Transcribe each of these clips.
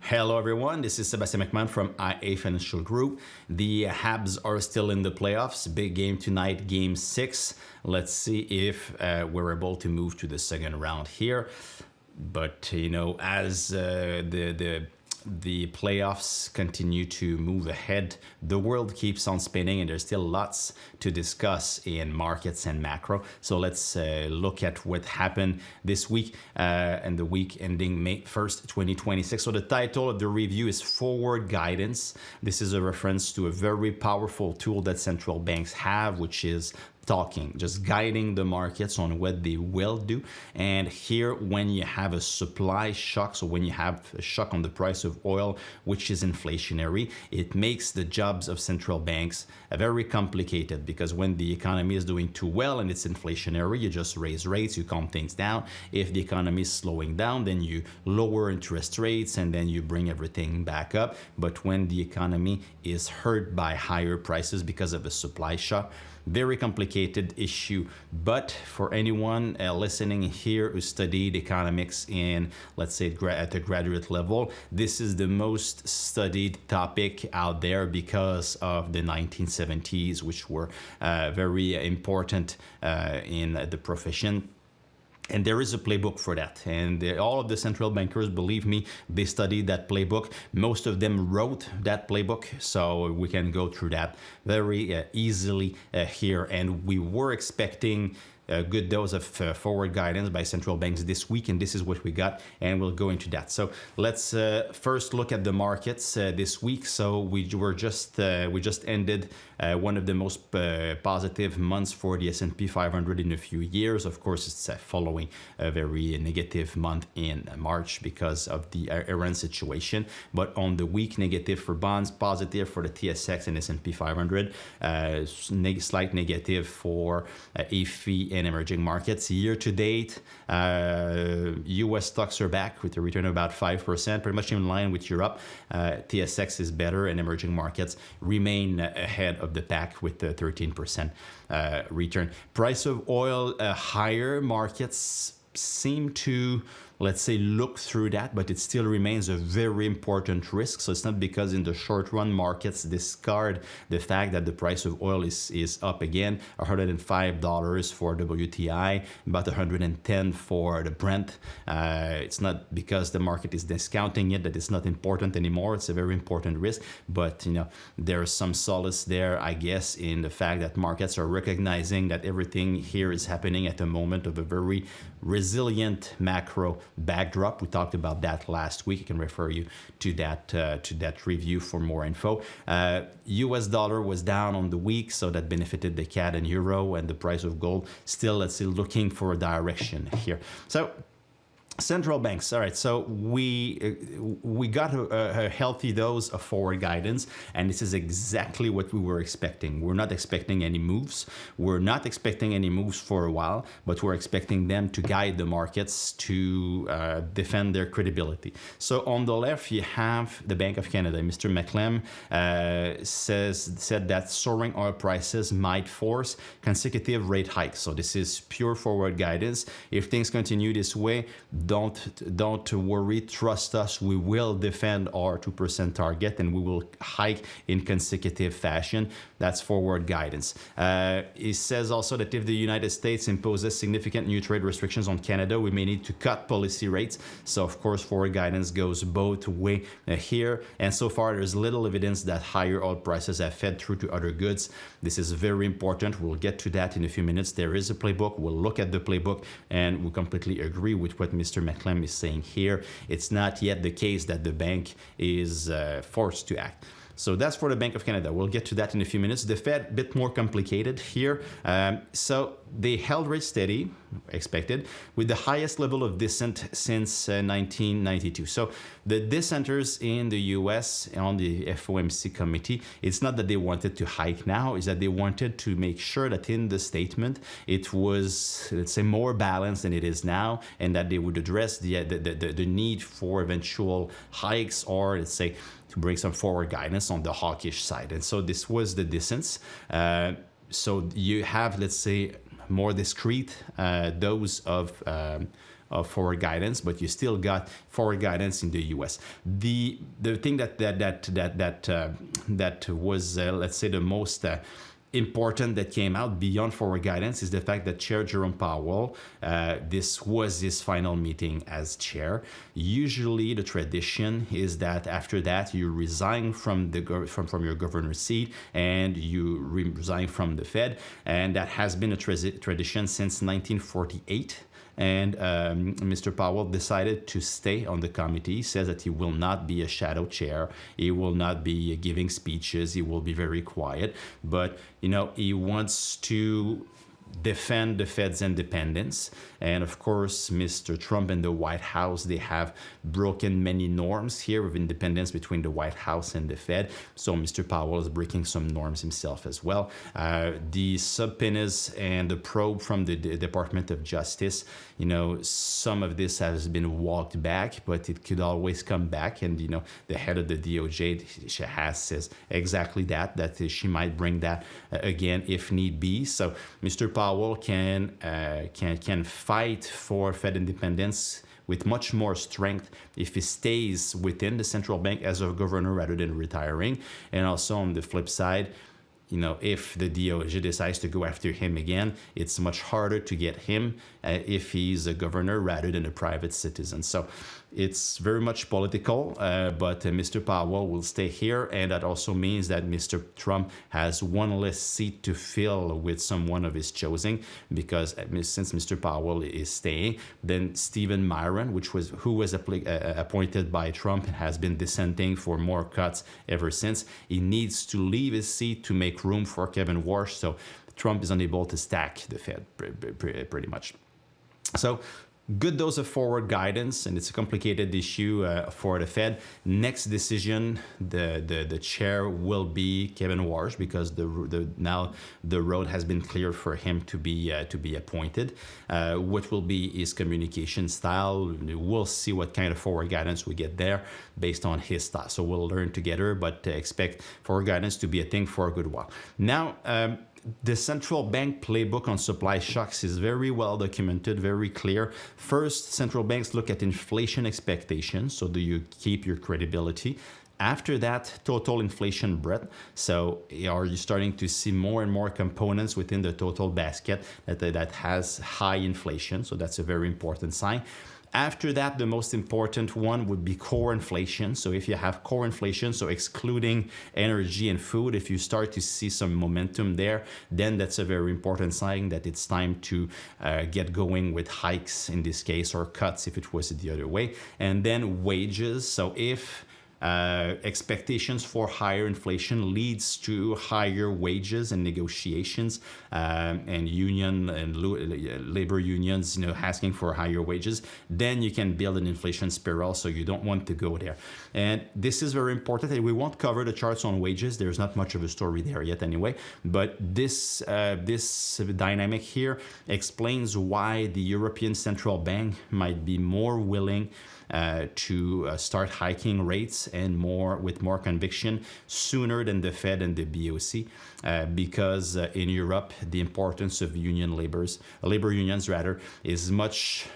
Hello, everyone. This is Sebastian McMahon from IA Financial Group. The Habs are still in the playoffs. Big game tonight, Game 6. Let's see if we're able to move to the second round here. But, as the playoffs continue to move ahead, the world keeps on spinning, and there's still lots to discuss in markets and macro. So let's look at what happened this week and the week ending May 1st, 2026. So the title of the review is Forward Guidance. This is a reference to a very powerful tool that central banks have, which is just guiding the markets on what they will do. And here, when you have a supply shock, so when you have a shock on the price of oil, which is inflationary, it makes the jobs of central banks very complicated, because when the economy is doing too well and it's inflationary, you just raise rates, you calm things down. If the economy is slowing down, then you lower interest rates and then you bring everything back up. But when the economy is hurt by higher prices because of a supply shock, very complicated issue. But for anyone listening here who studied economics in, let's say, at the graduate level, this is the most studied topic out there because of the 1970s, which were very important in the profession. And there is a playbook for that. And all of the central bankers, believe me, they studied that playbook. Most of them wrote that playbook. So we can go through that very easily here. And we were expecting a good dose of forward guidance by central banks this week, and this is what we got, and we'll go into that. So let's first look at the markets this week. So we just ended one of the most positive months for the S&P 500 in a few years. Of course, it's following a very negative month in March because of the Iran situation. But on the week, negative for bonds, positive for the TSX and S&P 500, slight negative for AFI and emerging markets. Year to date, U.S. stocks are back with a return of about 5%, pretty much in line with Europe. TSX is better, and emerging markets remain ahead of the pack with the 13% return. Price of oil higher. Markets seem to, let's say, look through that, but it still remains a very important risk. So it's not because in the short run markets discard the fact that the price of oil is up again, $105 for WTI, about 110 for the Brent. It's not because the market is discounting it that it's not important anymore. It's a very important risk, but there's some solace there, I guess, in the fact that markets are recognizing that everything here is happening at a moment of a very resilient macro backdrop. We talked about that last week. I can refer you to that review for more info. US dollar was down on the week, so that benefited the CAD and euro, and the price of gold still, let's say, looking for a direction here. So central banks. All right, so we got a healthy dose of forward guidance, and this is exactly what we were expecting. We're not expecting any moves. We're not expecting any moves for a while, but we're expecting them to guide the markets to defend their credibility. So on the left, you have the Bank of Canada. Mr. McClem said that soaring oil prices might force consecutive rate hikes. So this is pure forward guidance. If things continue this way, don't worry, trust us, we will defend our 2% target and we will hike in consecutive fashion. That's forward guidance. It says also that if the United States imposes significant new trade restrictions on Canada, we may need to cut policy rates. So of course, forward guidance goes both ways here. And so far, there's little evidence that higher oil prices have fed through to other goods. This is very important. We'll get to that in a few minutes. There is a playbook. We'll look at the playbook, and we completely agree with what Mr. McClem is saying here. It's not yet the case that the bank is forced to act. So that's for the Bank of Canada. We'll get to that in a few minutes. The Fed, a bit more complicated here. So they held rates steady, expected, with the highest level of dissent since 1992. So the dissenters in the US on the FOMC committee, it's not that they wanted to hike now, it's that they wanted to make sure that in the statement it was, let's say, more balanced than it is now, and that they would address the need for eventual hikes, or let's say to bring some forward guidance on the hawkish side. And so this was the distance. So you have, let's say, more discreet dose of forward guidance, but you still got forward guidance in the U.S. The thing that was let's say the most important that came out beyond forward guidance is the fact that Chair Jerome Powell, this was his final meeting as chair. Usually the tradition is that after that you resign from from your governor's seat and you resign from the Fed, and that has been a tradition since 1948. And Mr. Powell decided to stay on the committee. He says that he will not be a shadow chair. He will not be giving speeches. He will be very quiet. But, he wants to defend the Fed's independence. And of course, Mr. Trump and the White House, they have broken many norms here of independence between the White House and the Fed. So Mr. Powell is breaking some norms himself as well. The subpoenas and the probe from the Department of Justice, some of this has been walked back, but it could always come back. And, the head of the DOJ, she says exactly that she might bring that again if need be. So Mr. Powell can fight for Fed independence with much more strength if he stays within the central bank as a governor rather than retiring. And also on the flip side, if the DOJ decides to go after him again, it's much harder to get him if he's a governor rather than a private citizen. So it's very much political, but Mr. Powell will stay here, and that also means that Mr. Trump has one less seat to fill with someone of his choosing, because since Mr. Powell is staying, then Stephen Miron, who was appointed by Trump and has been dissenting for more cuts ever since, he needs to leave his seat to make room for Kevin Warsh. So Trump is unable to stack the Fed pretty much. So good dose of forward guidance, and it's a complicated issue for the Fed. Next decision, the chair will be Kevin Warsh, because now the road has been cleared for him to be appointed. What will be his communication style? We'll see what kind of forward guidance we get there based on his style. So we'll learn together, but expect forward guidance to be a thing for a good while. Now, the central bank playbook on supply shocks is very well documented, very clear. First, central banks look at inflation expectations. So do you keep your credibility? After that, total inflation breadth. So are you starting to see more and more components within the total basket that has high inflation? So that's a very important sign. After that, the most important one would be core inflation. So if you have core inflation, so excluding energy and food, if you start to see some momentum there, then that's a very important sign that it's time to get going with hikes in this case, or cuts if it was the other way. And then wages. So if expectations for higher inflation leads to higher wages and negotiations, and labor unions, asking for higher wages, then you can build an inflation spiral. So you don't want to go there. And this is very important. And we won't cover the charts on wages. There's not much of a story there yet anyway. But this dynamic here explains why the European Central Bank might be more willing to start hiking rates and with more conviction sooner than the Fed and the BOC, because in Europe the importance of labor unions is much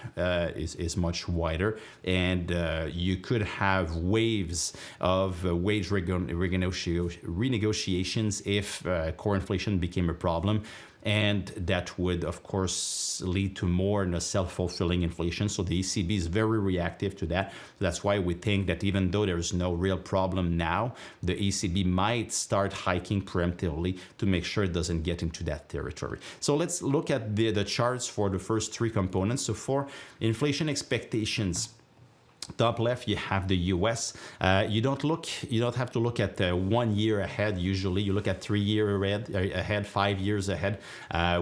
wider, and you could have waves of wage renegotiations if core inflation became a problem. And that would, of course, lead to more self-fulfilling inflation. So the ECB is very reactive to that. That's why we think that even though there's no real problem now, the ECB might start hiking preemptively to make sure it doesn't get into that territory. So let's look at the charts for the first three components. So for inflation expectations, top left, you have the U.S. You don't have to look at 1 year ahead. Usually, you look at 3 years ahead, 5 years ahead.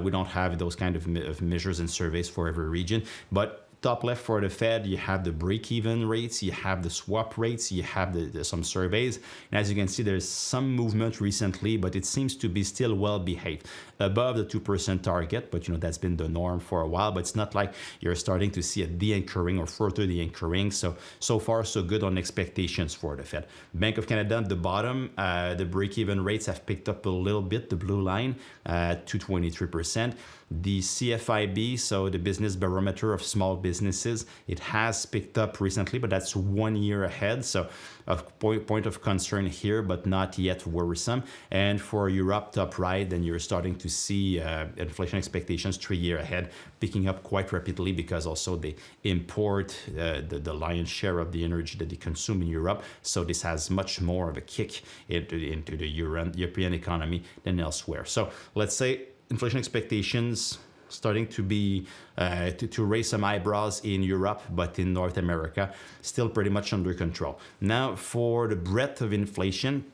We don't have those kind of measures and surveys for every region, but top left for the Fed, you have the break-even rates, you have the swap rates, you have some surveys. And as you can see, there's some movement recently, but it seems to be still well behaved, above the 2% target. But that's been the norm for a while. But it's not like you're starting to see a de-anchoring or further de-anchoring. So far, so good on expectations for the Fed. Bank of Canada at the bottom, the break-even rates have picked up a little bit, the blue line, to 23%. The CFIB, so the Business Barometer of Small Businesses, it has picked up recently, but that's 1 year ahead. So a point of concern here, but not yet worrisome. And for Europe, top right, then you're starting to see inflation expectations 3 year ahead picking up quite rapidly, because also they import the lion's share of the energy that they consume in Europe. So this has much more of a kick into the European economy than elsewhere. So let's say inflation expectations starting to be to raise some eyebrows in Europe, but in North America still pretty much under control. Now for the breadth of inflation,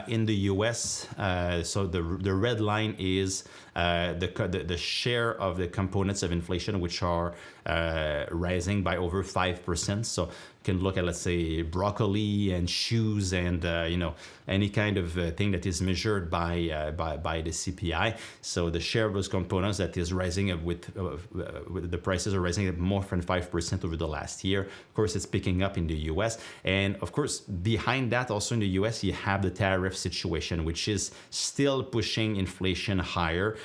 in the US, so the red line is the share of the components of inflation which are rising by over 5%. So you can look at, let's say, broccoli and shoes and any kind of thing that is measured by the CPI. So the share of those components that is rising with the prices are rising at more than 5% over the last year. Of course, it's picking up in the US, and of course behind that also in the US you have the tariff situation, which is still pushing inflation higher.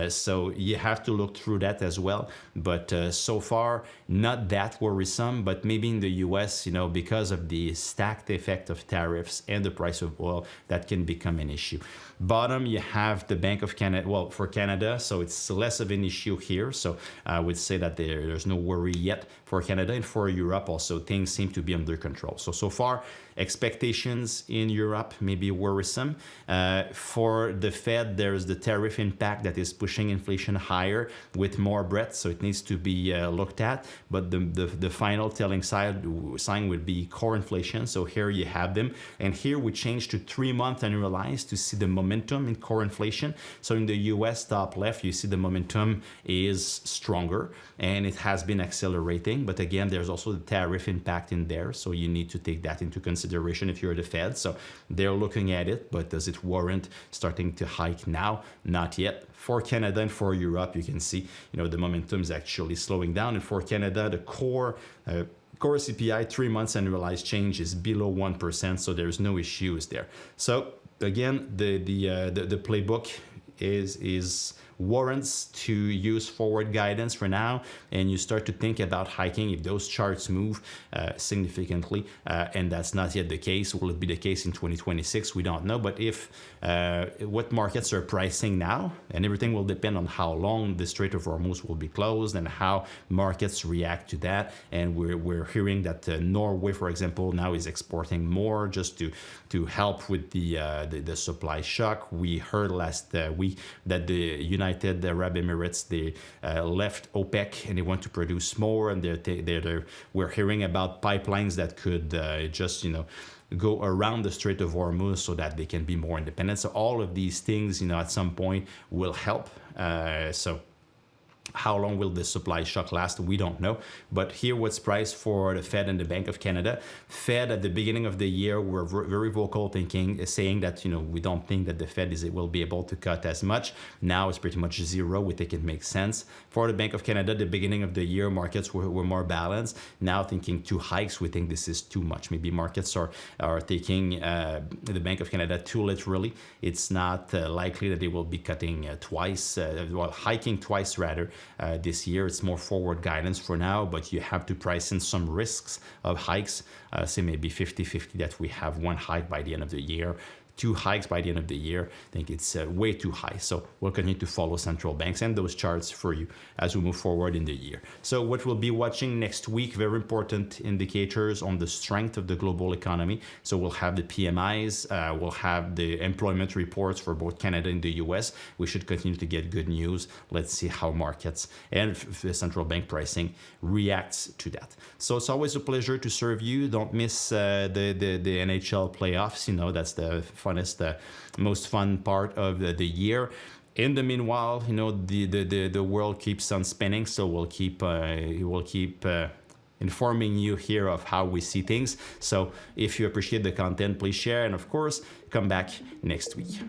So you have to look through that as well. But so far, not that worrisome. But maybe in the US, because of the stacked effect of tariffs and the price of oil, that can become an issue. Bottom, you have the Bank of Canada, well, for Canada, so it's less of an issue here. So I would say that there's no worry yet for Canada, and for Europe also, things seem to be under control. So far, expectations in Europe may be worrisome. For the Fed, there's the tariff impact that is pushing inflation higher with more breadth, so it needs to be looked at. But the final telling sign would be core inflation. So here you have them, and here we change to 3-month annualized to see the momentum in core inflation. So in the US top left, you see the momentum is stronger and it has been accelerating. But again, there's also the tariff impact in there, so you need to take that into consideration if you're the Fed. So they're looking at it, but does it warrant starting to hike now? Not yet. For Canada and for Europe, you can see, the momentum is actually slowing down. And for Canada, the core CPI 3 months annualized change is below 1%, so there's no issues there. So again, the playbook is warrants to use forward guidance for now, and you start to think about hiking if those charts move significantly, and that's not yet the case. Will it be the case in 2026? We don't know. But if what markets are pricing now, and everything will depend on how long the Strait of Hormuz will be closed and how markets react to that. And we're hearing that Norway, for example, now is exporting more just to help with the supply shock. We heard last week that the United Arab Emirates, they left OPEC and they want to produce more, and we're hearing about pipelines that could go around the Strait of Hormuz so that they can be more independent. So all of these things, at some point will help. So how long will the supply shock last? We don't know. But here, what's priced for the Fed and the Bank of Canada. Fed at the beginning of the year were very vocal, saying that we don't think that the Fed will be able to cut as much. Now it's pretty much zero. We think it makes sense. For the Bank of Canada, the beginning of the year, markets were more balanced. Now thinking 2 hikes, we think this is too much. Maybe markets are taking the Bank of Canada too literally. It's not likely that they will be cutting twice, hiking twice rather. This year. It's more forward guidance for now, but you have to price in some risks of hikes. Say maybe 50-50 that we have 1 hike by the end of the year, 2 hikes by the end of the year. I think it's way too high. So we'll continue to follow central banks and those charts for you as we move forward in the year. So what we'll be watching next week, very important indicators on the strength of the global economy. So we'll have the PMIs, we'll have the employment reports for both Canada and the US. We should continue to get good news. Let's see how markets and the central bank pricing reacts to that. So it's always a pleasure to serve you. Don't miss the NHL playoffs. That's the funnest, most fun part of the year. In the meanwhile, the world keeps on spinning, so we'll keep informing you here of how we see things. So if you appreciate the content, please share, and of course, come back next week.